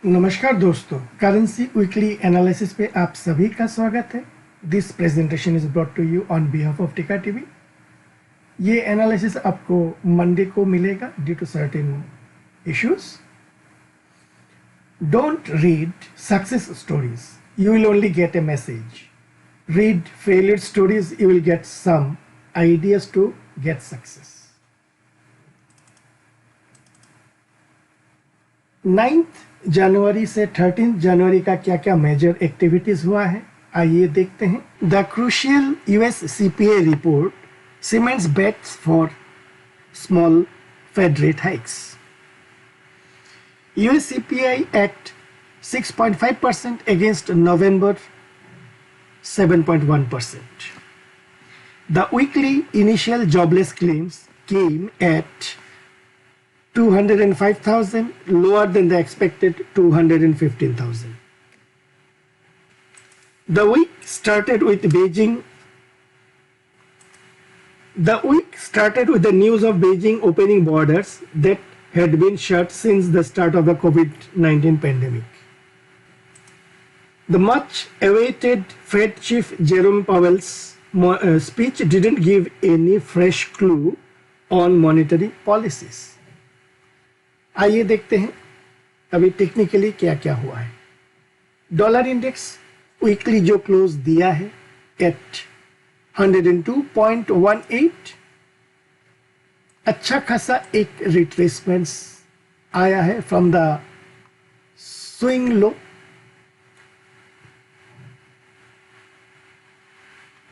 नमस्कार दोस्तों, currency weekly analysis पे आप सभी का स्वागत है। This presentation is brought to you on behalf of टिका टीवी। ये एनालिसिस आपको मंडे को मिलेगा due to certain issues. Don't read success stories, you will only get a message. Read failure stories, you will get some ideas to get success. 9th जनवरी से 13th जनवरी का क्या क्या मेजर एक्टिविटीज हुआ है, आइए देखते हैं। The crucial US CPI report cements bets for small Fed rate hikes. US CPI at 6.5% against November 7.1%. The weekly initial jobless claims came at 205,000, lower than the expected 215,000. The week started with the news of Beijing opening borders that had been shut since the start of the COVID-19 pandemic. The much awaited Fed Chief Jerome Powell's speech didn't give any fresh clue on monetary policies. आइए देखते हैं अभी technically क्या क्या हुआ है। Dollar index weekly जो close दिया है एट 102.18, अच्छा खासा एक रिट्रेसमेंट आया है from the swing low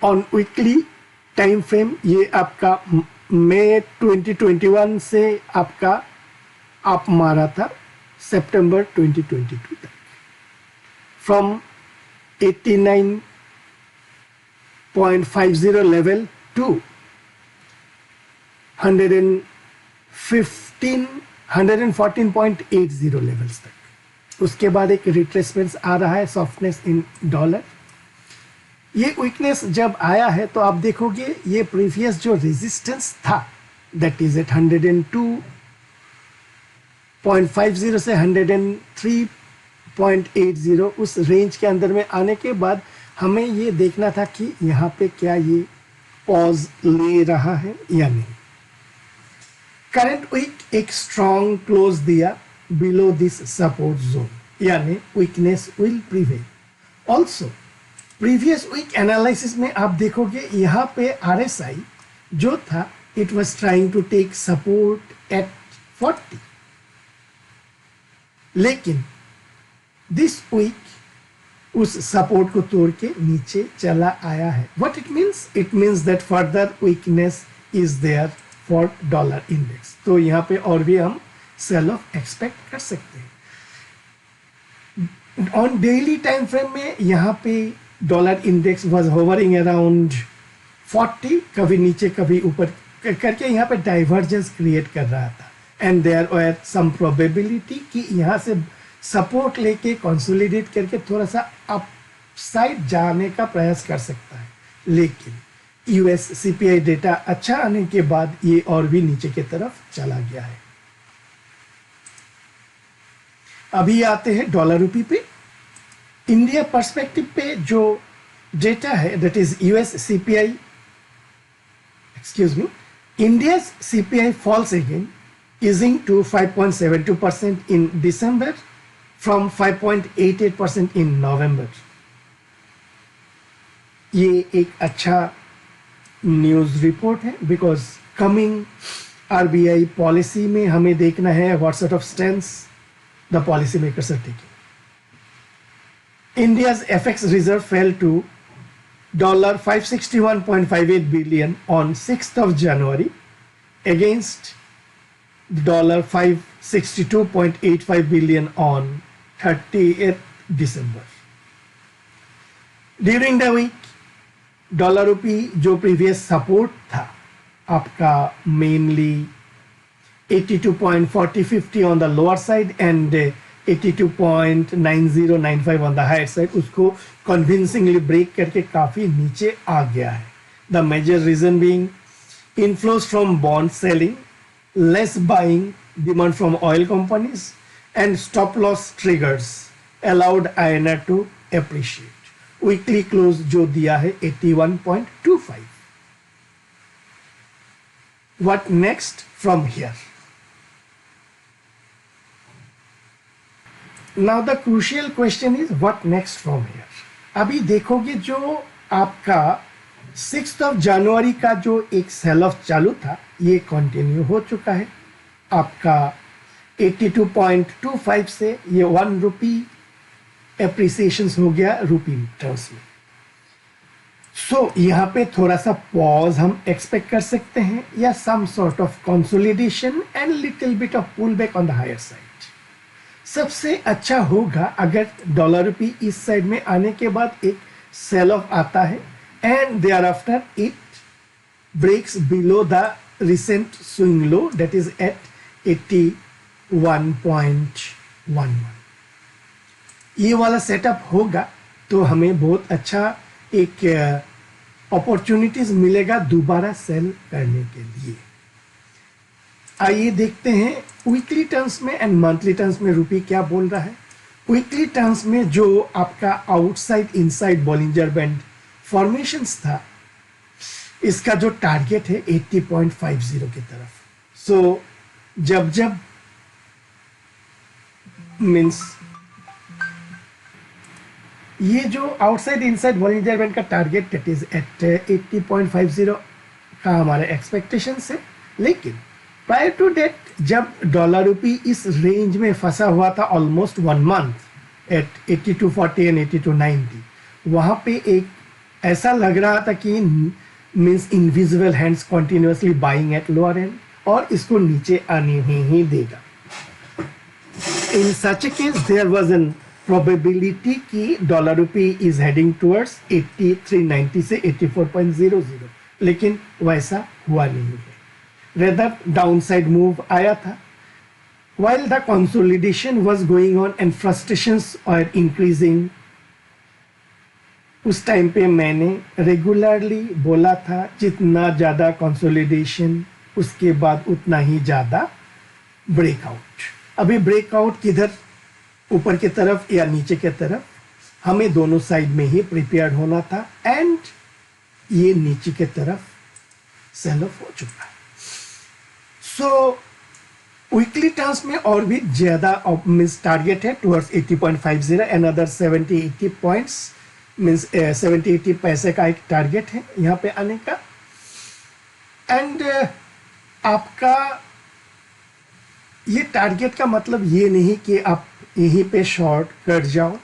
on weekly time frame. ये आपका मई 2021 से आपका आप मारा था सितंबर 2022 तक, फ्रॉम 89.50 लेवल टू 114.80 लेवल्स तक। उसके बाद एक रिट्रेसमेंट आ रहा है, सॉफ्टनेस इन डॉलर। ये वीकनेस जब आया है तो आप देखोगे ये प्रीवियस जो रेजिस्टेंस था दैट इज एट 102.50 से 103.80, उस रेंज के अंदर में आने के बाद हमें ये देखना था कि यहाँ पे क्या ये पॉज ले रहा है या नहीं। करंट वीक एक स्ट्रॉन्ग क्लोज दिया बिलो दिस सपोर्ट जोन, यानी weakness will prevail. Also previous week analysis में आप देखोगे यहाँ पे आरएसआई जो था it was trying to take support at 40, लेकिन दिस वीक उस सपोर्ट को तोड़ के नीचे चला आया है। What it means? It means that further weakness is there for dollar index. तो यहाँ पे और भी हम सेल ऑफ एक्सपेक्ट कर सकते हैं। ऑन डेली टाइम फ्रेम में यहाँ पे dollar index was hovering around 40, कभी नीचे कभी ऊपर करके यहाँ पे डाइवर्जेंस क्रिएट कर रहा था। And there were some probability कि यहाँ से सपोर्ट लेके कंसोलिडेट करके थोड़ा सा अप साइड जाने का प्रयास कर सकता है, लेकिन यूएस सीपीआई डेटा अच्छा आने के बाद ये और भी नीचे की तरफ चला गया है। अभी आते हैं डॉलर रूपी पे। इंडिया पर्सपेक्टिव पे जो डेटा है that is US CPI, excuse me, India's CPI falls again, easing to 5.72% in December from 5.88% in November. ये एक अच्छा न्यूज रिपोर्ट है बिकॉज कमिंग आरबीआई पॉलिसी में हमें देखना है what sort of stance the policy makers are taking. India's FX reserve fell to $561.58 billion on 6th of January against $562.85 billion on 30th December. During the week, dollar रूपी जो previous support था आपका mainly 82.4050 on the lower side and 82.9095 on the higher side, उसको convincingly break करके काफी नीचे आ गया है। The major reason being inflows from bond selling, less buying demand from oil companies and stop loss triggers allowed INR to appreciate. Weekly close जो दिया है 81.25. What next from here? Now the crucial question is what next from here? अभी देखोगे जो आपका 6th of January का जो एक सेल ऑफ चालू था ये कंटिन्यू हो चुका है. आपका 82.25 से ये 1 रुपी एप्रिसिएशन हो गया रूपी टर्म्स में. सो यहाँ पे थोड़ा सा पॉज हम एक्सपेक्ट कर सकते हैं या some sort of consolidation and little bit of pull back on the higher side. सबसे अच्छा होगा अगर डॉलर रुपी इस साइड में आने के बाद एक सेल ऑफ आता है and thereafter it breaks below the recent swing low that is at 81.11. ये वाला सेटअप होगा तो हमें बहुत अच्छा एक अपॉर्चुनिटीज मिलेगा दोबारा सेल करने के लिए. आइए देखते हैं वीकली टर्म्स में एंड मंथली टर्म्स में रुपी क्या बोल रहा है. वीकली टर्म्स में जो आपका outside inside Bollinger band formations था इसका जो टारगेट है 80.50 की तरफ. सो जब मीन्स ये जो आउटसाइड इनसाइड बॉलिंजर बैंड का टारगेट दैट इज एट 80.50 का हमारा एक्सपेक्टेशन है. लेकिन प्रायर टू डेट जब डॉलर रुपी इस रेंज में फंसा हुआ था ऑलमोस्ट 1 मंथ एट 82.40 एंड 82.90 वहां पे एक ऐसा लग रहा था कि means invisible hands continuously buying at lower end और इसको नीचे आने ही देगा. In such a case there was an probability कि dollar rupee is heading towards 83.90 से 84.00 लेकिन वैसा हुआ नहीं है. Rather downside move आया था. While the consolidation was going on and frustrations are increasing, उस टाइम पे मैंने रेगुलरली बोला था जितना ज़्यादा कंसोलिडेशन उसके बाद उतना ही ज़्यादा ब्रेकआउट. अभी ब्रेकआउट किधर ऊपर की तरफ या नीचे की तरफ हमें दोनों साइड में ही प्रिपेयर्ड होना था एंड ये नीचे की तरफ सेल ऑफ हो चुका है. सो वीकली टर्म्स में और भी ज्यादा मीन्स टारगेट है टुवर्ड्स 80.50 अनदर 70-80 पॉइंट्स मीन्स 70-80 पैसे का एक टारगेट है यहाँ पे आने का. एंड आपका ये टारगेट का मतलब ये नहीं कि आप यहीं पे शॉर्ट कर जाओ.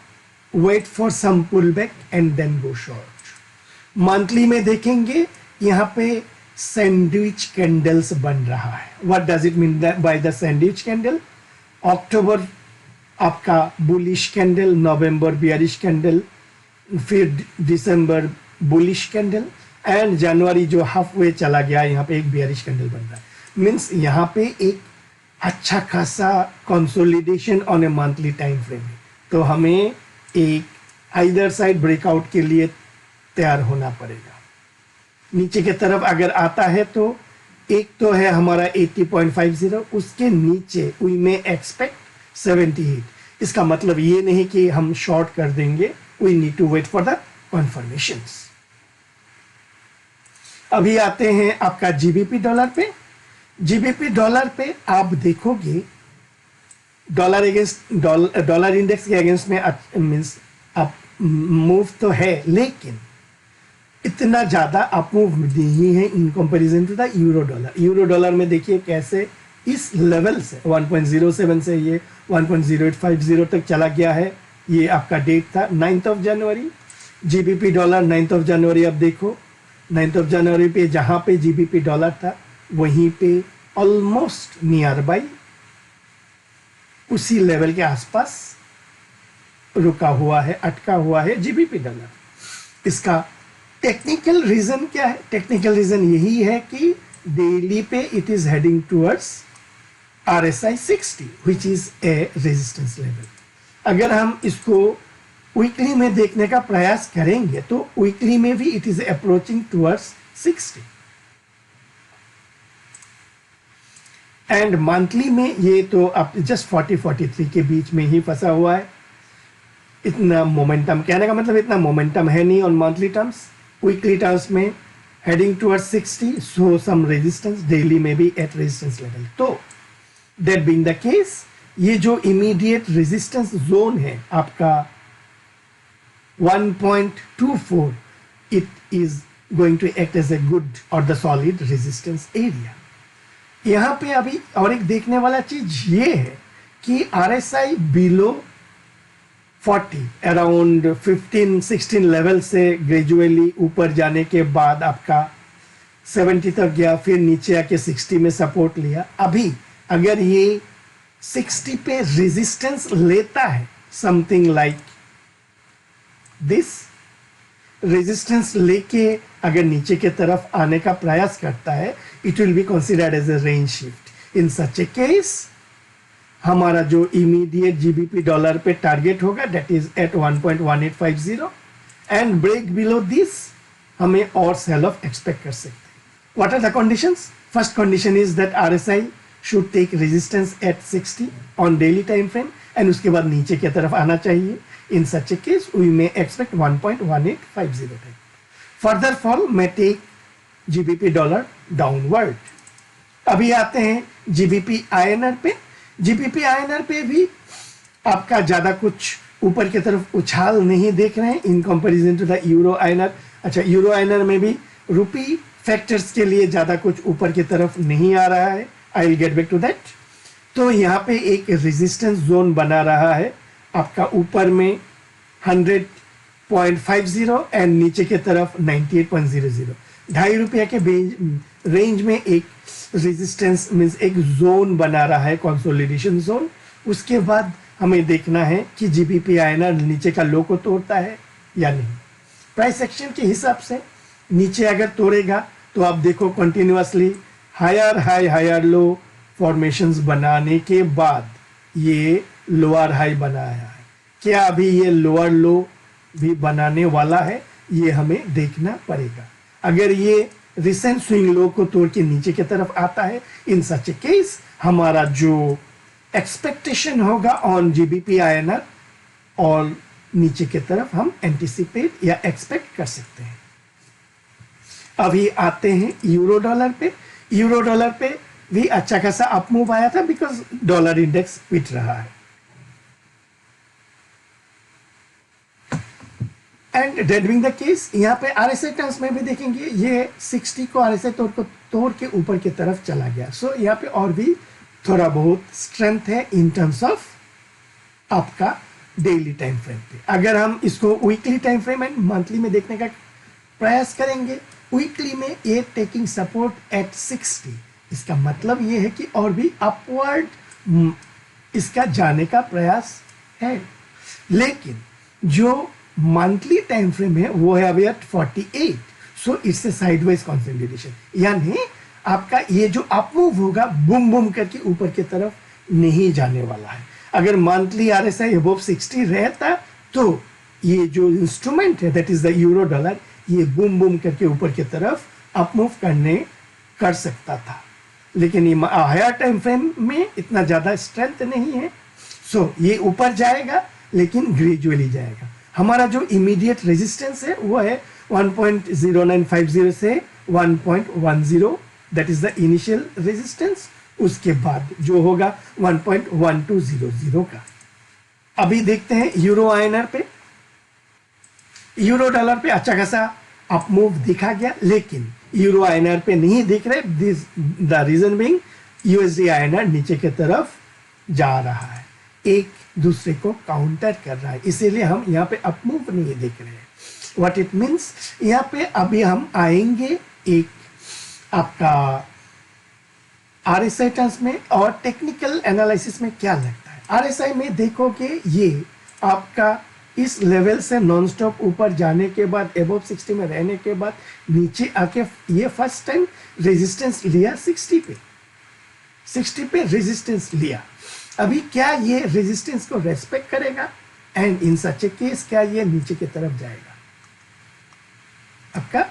Wait for some pull back and then go short. Monthly में देखेंगे यहाँ पे सैंडविच कैंडल्स बन रहा है. What does it mean by the sandwich candle? अक्टूबर आपका बुलिश कैंडल, नवंबर बियरिश कैंडल, फिर दिसंबर बुलिश कैंडल एंड जनवरी जो हाफ वे चला गया यहाँ पे एक बियरिश कैंडल बन रहा है. मीन्स यहाँ पे एक अच्छा खासा consolidation on A monthly time frame है. तो हमें एक आइदर साइड ब्रेकआउट के लिए तैयार होना पड़ेगा. नीचे की तरफ अगर आता है तो एक तो है हमारा 80.50 उसके नीचे वी मे एक्सपेक्ट 78. इसका मतलब ये नहीं कि हम शॉर्ट कर देंगे. We need to wait for the confirmations. अभी आते हैं आपका जीबीपी डॉलर पे. जीबीपी डॉलर पे आप देखोगे डॉलर अगेंस्ट डॉलर इंडेक्स के अगेंस्ट में मीन्स अप मूव तो है लेकिन इतना ज्यादा अप मूव नहीं है in comparison to the euro dollar. Euro dollar में देखिए कैसे इस लेवल से 1.07 से ये 1.0850 तक चला गया है. ये आपका डेट था 9th of January. GBP dollar 9th of January. अब देखो 9th of January पे जहां पे जीबीपी डॉलर था वहीं पे ऑलमोस्ट नियर बाई उसी लेवल के आसपास रुका हुआ है, अटका हुआ है जीबीपी डॉलर. इसका टेक्निकल रीजन क्या है? टेक्निकल रीजन यही है कि डेली पे it is heading towards RSI 60 which is a resistance level. अगर हम इसको वीकली में देखने का प्रयास करेंगे तो वीकली में भी it is approaching towards 60 and monthly में ये तो अब जस्ट 40-43 के बीच में ही फंसा हुआ है। इतना मोमेंटम, कहने का मतलब इतना मोमेंटम है नहीं on monthly terms. Weekly terms में heading towards 60, so some resistance, daily में भी एट रेजिस्टेंस लेवल। तो दैट बीइंग द केस, ये जो इमीडिएट रेजिस्टेंस जोन है आपका 1.24, it is going to act as a good और द सॉलिड रेजिस्टेंस एरिया। यहाँ पे अभी और एक देखने वाला चीज ये है कि RSI बिलो 40 अराउंड 15-16 लेवल से ग्रेजुअली ऊपर जाने के बाद आपका 70 तक गया, फिर नीचे आके 60 में सपोर्ट लिया। अभी अगर ये 60 पे रेजिस्टेंस लेता है, समथिंग लाइक दिस, रेजिस्टेंस लेके अगर नीचे के तरफ आने का प्रयास करता है, it will be considered as a range shift. In such a case हमारा जो इमीडिएट GBP डॉलर पे टारगेट होगा that is at 1.1850 and break below this हमें और सेल ऑफ एक्सपेक्ट कर सकते हैं। What are the conditions? First condition is that RSI should take resistance at 60 on daily time frame and उसके बाद नीचे की तरफ आना चाहिए। In such a case we may expect 1.1850 type. Further fall may take GBP dollar downward. अभी आते हैं GBP INR पे। GBP INR पे भी आपका ज्यादा कुछ ऊपर की तरफ उछाल नहीं देख रहे हैं in comparison to the euro INR। अच्छा, यूरो INR में भी रुपी फैक्टर्स के लिए ज्यादा कुछ ऊपर की तरफ नहीं आ रहा है। I will get back to that. तो यहाँ पे एक रेजिस्टेंस जोन बना रहा है आपका, ऊपर में 100.50 एंड नीचे की तरफ 98.00। ₹2.5 के रेंज में एक रेजिस्टेंस मीन्स एक जोन बना रहा है, कंसोलिडेशन जोन। उसके बाद हमें देखना है कि GBP INR नीचे का लो को तोड़ता है या नहीं। प्राइस एक्शन के हिसाब से नीचे अगर तोड़ेगा तो आप देखो continuously higher high higher low formations बनाने के बाद ये लोअर हाई बनाया है। क्या अभी ये लोअर लो भी बनाने वाला है, ये हमें देखना पड़ेगा। अगर ये रिसेंट स्विंग लो को तोड़ के नीचे की तरफ आता है, इन सच ए केस हमारा जो एक्सपेक्टेशन होगा ऑन GBP INR और नीचे की तरफ हम एंटिसिपेट या एक्सपेक्ट कर सकते हैं। अभी आते हैं यूरो डॉलर पे। यूरो डॉलर पे भी अच्छा खासा अपमूव आया था बिकॉज डॉलर इंडेक्स पिट रहा है। And that being the case, यहाँ पे RSI टर्म्स में भी देखेंगे ये 60 को RSI तोड़ के ऊपर की तरफ चला गया। सो यहाँ पे और भी थोड़ा बहुत स्ट्रेंथ है इन टर्म्स ऑफ आपका डेली टाइम फ्रेम पे। अगर हम इसको weekly time frame and monthly में देखने का प्रयास करेंगे, वीकली में ये टेकिंग सपोर्ट एट 60, इसका मतलब ये है कि और भी अपवर्ड इसका जाने का प्रयास है। लेकिन जो मंथली टाइम फ्रेम है वो है अभी at 48, so it's a sideways consolidation, यानी आपका ये जो अपमूव होगा बूम बूम करके ऊपर की तरफ नहीं जाने वाला है। अगर मंथली RSI अबव 60 रहता तो ये जो इंस्ट्रूमेंट है that is the euro dollar, ये बूम बूम करके ऊपर की तरफ अपमूव कर सकता था। लेकिन ये हायर टाइम फ्रेम में इतना ज्यादा स्ट्रेंथ नहीं है, सो ये ऊपर जाएगा लेकिन ग्रेजुअली जाएगा। हमारा जो इमीडिएट रेजिस्टेंस है वो है 1.0950 से 1.10, that is the initial resistance. उसके बाद जो होगा 1.1200 का। अभी देखते हैं यूरो INR पे। यूरो डॉलर पे अच्छा खासा अपमूव दिखा गया, लेकिन यूरो INR पे नहीं दिख रहे। This the reason being USD INR नीचे की तरफ जा रहा है, एक दूसरे को काउंटर कर रहा है, इसीलिए हम यहाँ पे अपमूव नहीं देख रहे हैं। व्हाट इट मीन्स, यहाँ पे अभी हम आएंगे एक आपका RSI टर्म्स में और टेक्निकल एनालिसिस में क्या लगता है। RSI में देखोगे ये आपका इस लेवल से नॉन स्टॉप ऊपर जाने के बाद अबव 60 में रहने के बाद नीचे आके ये फर्स्ट टाइम रेजिस्टेंस लिया 60 पे रेजिस्टेंस लिया। अभी क्या ये रेजिस्टेंस को रेस्पेक्ट करेगा and in such a case क्या ये नीचे की तरफ जाएगा, आपका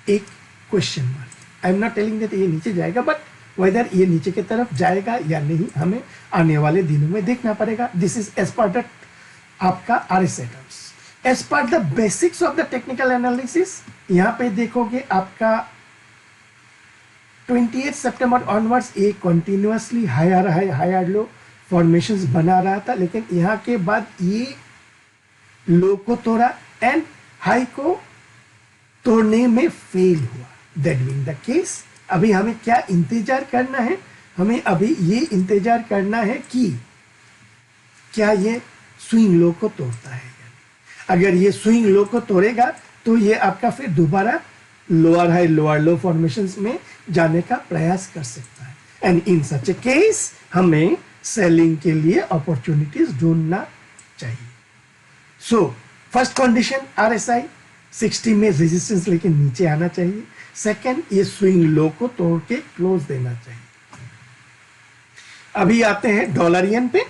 एक question mark. I am not telling that ये नीचे जाएगा, बट वेदर ये नीचे की तरफ जाएगा या नहीं हमें आने वाले दिनों में देखना पड़ेगा। This is as per the आपका RSI terms. As per the basics of the technical analysis यहाँ पे देखोगे आपका 28 सितंबर ऑनवर्ड्स ये continuously higher high higher low formations बना रहा था, लेकिन यहाँ के बाद ये लो को तोड़ा एंड हाई को तोड़ने में फेल हुआ। दैट बीइंग द केस अभी हमें क्या इंतजार करना है, हमें अभी ये इंतजार करना है कि क्या ये स्विंग लो को तोड़ता है। अगर ये स्विंग लो को तोड़ेगा तो ये आपका फिर दोबारा लोअर हाई लोअर लो फॉर्मेशंस में जाने का प्रयास कर सकता है। And in such a case हमें सेलिंग के लिए अपॉर्चुनिटीज ढूंढना चाहिए। सो फर्स्ट कंडीशन RSI 60 में रेजिस्टेंस लेके नीचे आना चाहिए। सेकंड ये स्विंग लो को तोड़ के क्लोज देना चाहिए। अभी आते हैं डॉलर येन पे।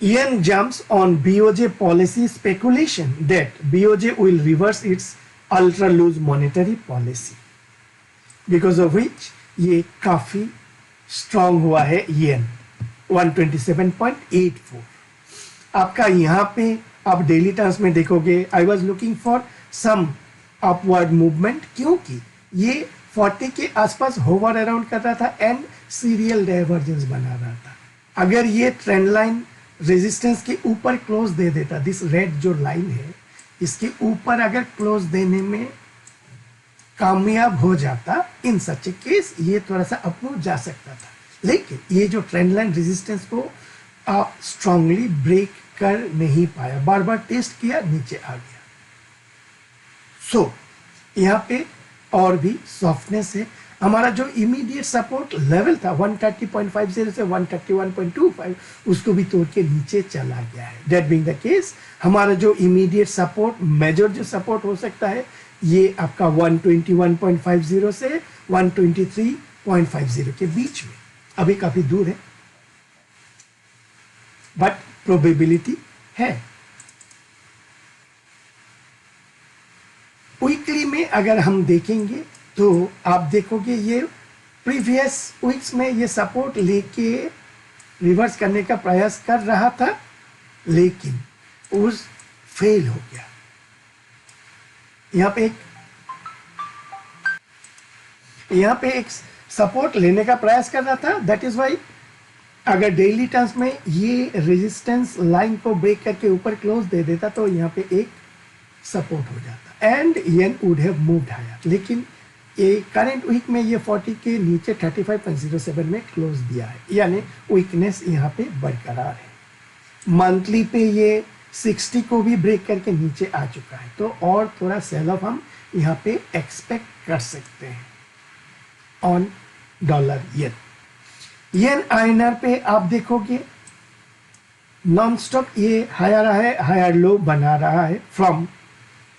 Yen jumps on BOJ policy speculation that BOJ will reverse its ultra loose monetary policy, because of which ये काफी स्ट्रॉन्ग हुआ है येन 127.84। आपका यहाँ पे आप डेली टर्म्स में देखोगे I was looking for some upward movement, क्योंकि ये 40 के आसपास होवर अराउंड कर रहा था एंड सीरियल डाइवर्जेंस बना रहा था। अगर ये ट्रेंड लाइन रेजिस्टेंस के ऊपर क्लोज दे देता, दिस रेड जो लाइन है इसके ऊपर अगर क्लोज देने में कामयाब हो जाता, इन सच केस ये थोड़ा सा अप जा सकता था, लेकिन ये जो ट्रेंड लाइन रेजिस्टेंस को स्ट्रांगली ब्रेक कर नहीं पाया, बार बार टेस्ट किया, नीचे आ गया। सो यहाँ पे और भी सॉफ्टनेस है। हमारा जो इमीडिएट सपोर्ट लेवल था 130.50 से 131.25 उसको भी तोड़ के नीचे चला गया है। दैट बीइंग द केस हमारा जो इमीडिएट सपोर्ट मेजर जो सपोर्ट हो सकता है ये आपका 121.50 से 123.50 के बीच में, अभी काफी दूर है बट प्रोबेबिलिटी है। वीकली में अगर हम देखेंगे तो आप देखोगे ये प्रीवियस वीक्स में ये सपोर्ट लेके रिवर्स करने का प्रयास कर रहा था, लेकिन उस फेल हो गया। यहाँ पे एक सपोर्ट लेने का प्रयास कर रहा था। दैट इज वाई अगर डेली टर्म्स में ये रेजिस्टेंस लाइन को ब्रेक करके ऊपर क्लोज दे देता तो यहाँ पे एक सपोर्ट हो जाता and yen would have moved higher, लेकिन ये करंट वीक में ये 40 के नीचे 35.07 में क्लोज दिया है, यानी वीकनेस यहाँ पे बरकरार है। मंथली पे ये 60 को भी ब्रेक करके नीचे आ चुका है, तो और थोड़ा सेल ऑफ हम यहाँ पे एक्सपेक्ट कर सकते हैं on dollar yen. Yen INR पे आप देखोगे नॉन स्टॉप ये हायर लो बना रहा है फ्रॉम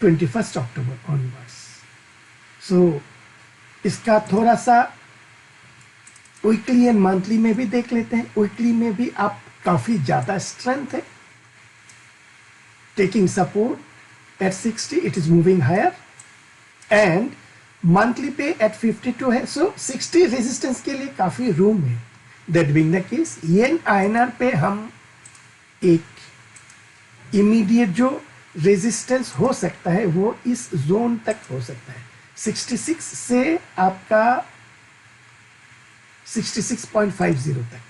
21 अक्टूबर ऑनवर्ड्स। सो इसका थोड़ा सा वीकली एंड मंथली में भी देख लेते हैं। वीकली में भी आप काफी ज्यादा स्ट्रेंथ है, taking support at 60, it is moving higher and monthly पे एट 52 है। सो 60 रेजिस्टेंस के लिए काफी रूम है। That being the case yen INR पे हम एक इमीडिएट जो रेजिस्टेंस हो सकता है वो इस जोन तक हो सकता है, 66 से आपका 66.50 तक,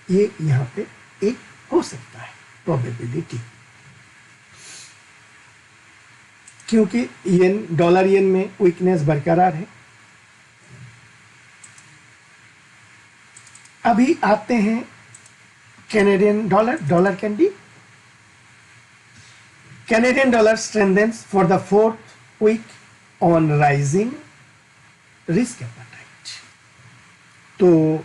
ये यहाँ पे एक हो सकता है प्रोबेबिलिटी, क्योंकि येन डॉलर येन में वीकनेस बरकरार है। अभी आते हैं Canadian dollar, dollar candy. Canadian dollar strengthens for the 4th week on rising risk appetite. तो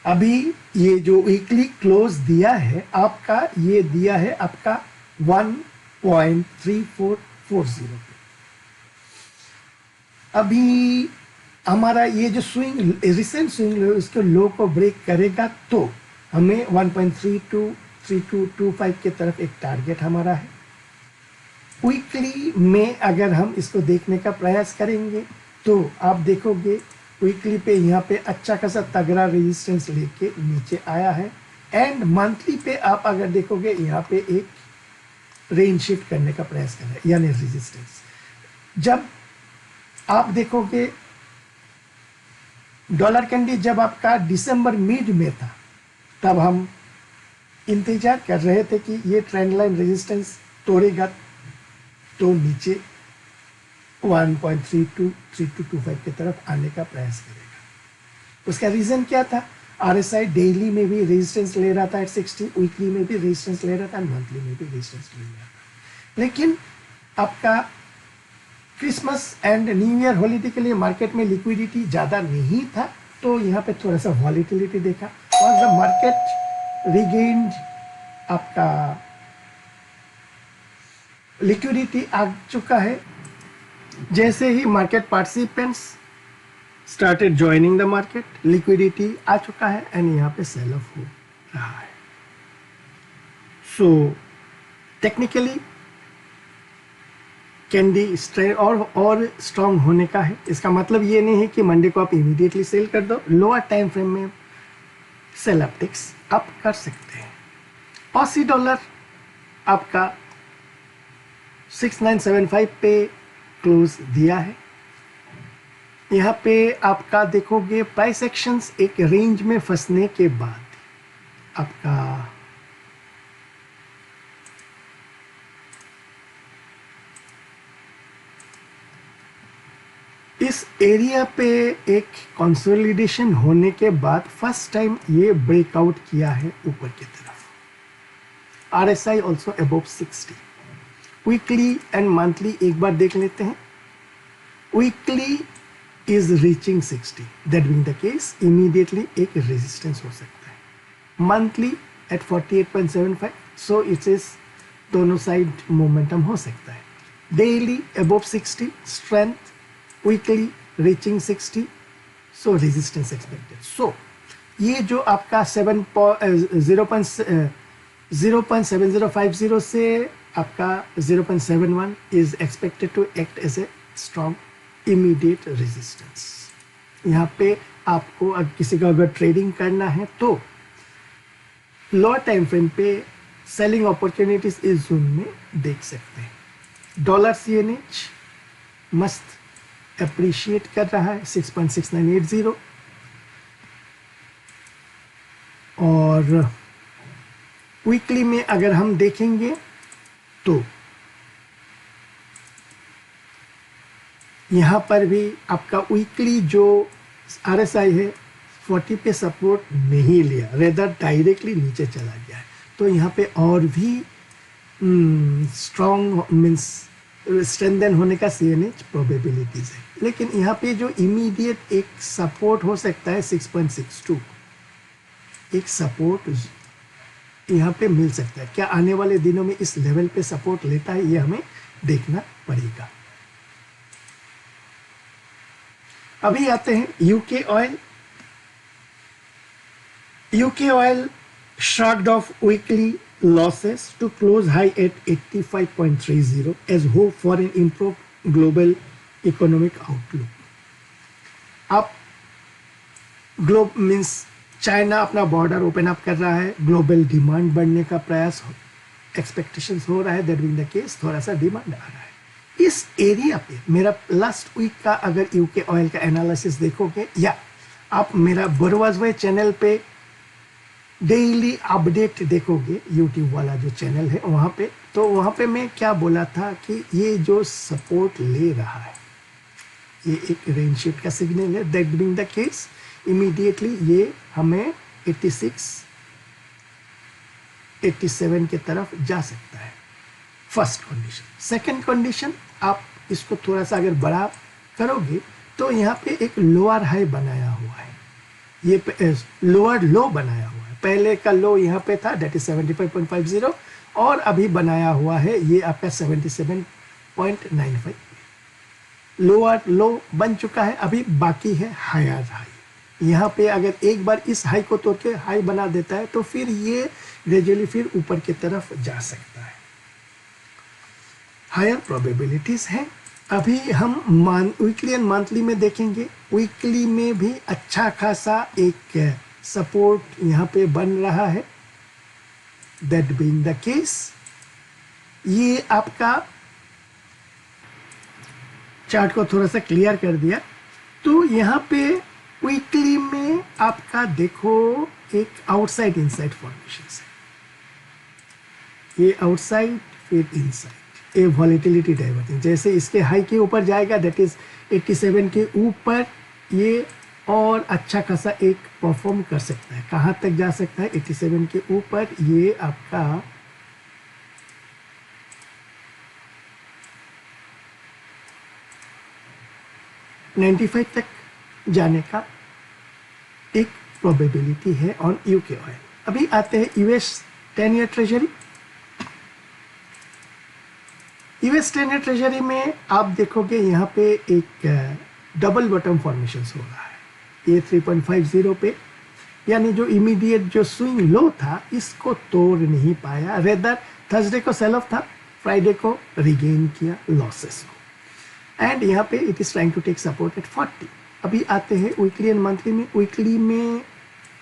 अभी ये जो वीकली क्लोज दिया है आपका, ये दिया है आपका 1.3440 पे। अभी हमारा ये जो स्विंग रिसेंट स्विंग इसके लो को ब्रेक करेगा तो हमें 1.323225 के तरफ एक टारगेट हमारा है। वीकली में अगर हम इसको देखने का प्रयास करेंगे तो आप देखोगे वीकली पे यहाँ पे अच्छा खासा तगड़ा रेजिस्टेंस लेके नीचे आया है। एंड मंथली पे आप अगर देखोगे यहाँ पे एक रेंज शिफ्ट करने का प्रयास कर रहा है, यानी रेजिस्टेंस। जब आप देखोगे डॉलर कैंडी जब आपका दिसंबर मिड में था, तब हम इंतजार कर रहे थे कि ये ट्रेंड लाइन रेजिस्टेंस तोड़ेगा तो नीचे 1.323225 की तरफ आने का प्रयास करेगा। उसका रीजन क्या था? आरएसआई डेली में भी रेजिस्टेंस ले रहा था एट 60, वीकली में भी रेजिस्टेंस ले रहा था, मंथली में भी रेजिस्टेंस ले रहा था। लेकिन आपका Christmas and new year holiday के लिए मार्केट में लिक्विडिटी ज़्यादा नहीं था, तो यहाँ पे थोड़ा सा वॉलीटिलिटी देखा और द मार्केट रिगेन्ड आपका लिक्विडिटी आ चुका है। जैसे ही market participants started joining the market, liquidity आ चुका है एंड यहाँ पे सेल ऑफ हो रहा है। सो टेक्निकली कैंडी स्ट्रेंथ और स्ट्रांग होने का है। इसका मतलब ये नहीं है कि मंडे को आप इमीडिएटली सेल कर दो, लोअर टाइम फ्रेम में सेल अपटिक्स आप कर सकते हैं। ऑसी डॉलर आपका 6975 पे क्लोज दिया है। यहाँ पे आपका देखोगे प्राइस एक्शंस एक रेंज में फंसने के बाद आपका इस एरिया पे एक कंसोलिडेशन होने के बाद फर्स्ट टाइम ये ब्रेकआउट किया है ऊपर की तरफ। RSI also above 60। Weekly and monthly एक बार देख लेते हैं। Weekly is reaching 60, that being the case immediately एक रेजिस्टेंस हो सकता है। Monthly at 48.75, so it is दोनों साइड मोमेंटम हो सकता है। Daily above 60 strength, weekly reaching 60, so resistance expected. So ये जो आपका 0.7050 से आपका 0.71 is expected to act as a strong immediate resistance. यहाँ पे आपको अगर किसी को अगर ट्रेडिंग करना है तो लोअर टाइम फ्रेम पे सेलिंग अपॉर्चुनिटीज इस जोन में देख सकते हैं। डॉलर CNH मस्त अप्रिशिएट कर रहा है 6.6980 और वीकली में अगर हम देखेंगे तो यहाँ पर भी आपका वीकली जो RSI है 40 पे सपोर्ट नहीं लिया, रेदर डायरेक्टली नीचे चला गया है। तो यहाँ पे और भी स्ट्रॉन्ग मीन्स स्ट्रेंथन होने का CNH प्रोबेबिलिटीज है। लेकिन यहाँ पे जो इमीडिएट एक सपोर्ट हो सकता है 6.62, एक सपोर्ट यहाँ पे मिल सकता है। क्या आने वाले दिनों में इस लेवल पे सपोर्ट लेता है, ये हमें देखना पड़ेगा। अभी आते हैं UK oil. UK oil shrugged off weekly losses to close high at 85.30 as hope for an improved global economic outlook. अब ग्लोब मीन्स चाइना अपना बॉर्डर ओपन अप कर रहा है, ग्लोबल डिमांड बढ़ने का प्रयास एक्सपेक्टेशंस हो रहा है, दैट बीइंग द केस थोड़ा सा डिमांड आ रहा है। इस एरिया पे मेरा लास्ट वीक का अगर यूके ऑयल का एनालिसिस देखोगे या आप मेरा बुरवाज वे चैनल पे डेली अपडेट देखोगे, यूट्यूब वाला जो चैनल है वहाँ पे, तो वहाँ पे मैं क्या बोला था कि ये जो सपोर्ट ले रहा है ये एक रेंज शिफ्ट का सिग्नल है, that being the case immediately ये हमें 86 87 के तरफ जा सकता है। First condition. सेकंड कंडीशन, आप इसको थोड़ा सा अगर बड़ा करोगे तो यहाँ पे एक लोअर हाई बनाया हुआ है, ये लोअर लो बनाया हुआ है। पहले का लो यहाँ पे था, दैट इज 75.50 और अभी बनाया हुआ है ये आपका 77.95। लोअर लो बन चुका है, अभी बाकी है हायर हाई। यहाँ पे अगर एक बार इस हाई को तोड़ के हाई बना देता है तो फिर ये ग्रेजुअली फिर ऊपर की तरफ जा सकता है। हायर प्रोबेबिलिटीज है। अभी हम वीकली एंड मंथली में देखेंगे। वीकली में भी अच्छा खासा एक सपोर्ट यहाँ पे बन रहा है। दैट बीइंग द केस, ये आपका चार्ट को थोड़ा सा क्लियर कर दिया। तो यहाँ पे वीकली में आपका देखो एक आउटसाइड इनसाइड फॉर्मेशन है। ये आउटसाइड फिर इनसाइड, ए वॉलेटिलिटी डाइवर्जेंस। जैसे इसके हाई के ऊपर जाएगा, दैट इज 87 के ऊपर, ये और अच्छा खासा एक परफॉर्म कर सकता है। कहाँ तक जा सकता है? 87 के ऊपर। ये आपका 95 तक जाने का एक प्रोबेबिलिटी है ऑन यूके ऑयल। अभी आते हैं US 10 year treasury. US 10 year treasury में आप देखोगे यहाँ पे एक डबल बॉटम फॉर्मेशन हो रहा है। ये 3.50 पे, यानी जो इमीडिएट जो स्विंग लो था इसको तोड़ नहीं पाया। रेदर थर्सडे को सेल ऑफ था, फ्राइडे को रिगेन किया लॉसेस को, एंड यहाँ पे it is trying to take support at 40। अभी आते हैं वीकली एंड मंथली में। वीकली में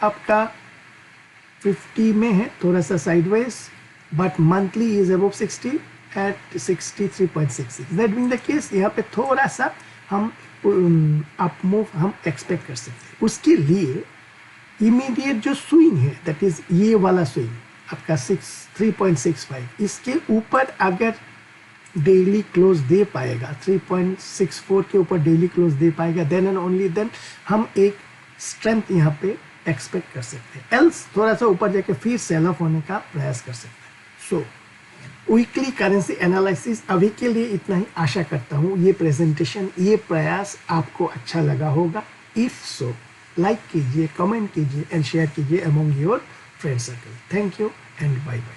आपका 50 में है, थोड़ा सा sideways, but monthly is above 60 at 63.66। That being the case, यहाँ पे थोड़ा सा हम अप मूव हम एक्सपेक्ट कर सकते हैं। उसके लिए इमीडिएट जो स्विंग है, दैट इज ये वाला स्विंग आपका 3.65, इसके ऊपर अगर डेली क्लोज दे पाएगा, 3.64 के ऊपर डेली क्लोज दे पाएगा, देन एंड ओनली देन हम एक स्ट्रेंथ यहाँ पे एक्सपेक्ट कर सकते हैं। एल्स थोड़ा सा ऊपर जाके फिर सेल ऑफ होने का प्रयास कर सकते हैं। सो वीकली करेंसी एनालिसिस अभी के लिए इतना ही। आशा करता हूँ ये प्रेजेंटेशन, ये प्रयास आपको अच्छा लगा होगा। इफ सो, लाइक कीजिए, कमेंट कीजिए एंड शेयर कीजिए among your friend circle. Thank you and bye bye.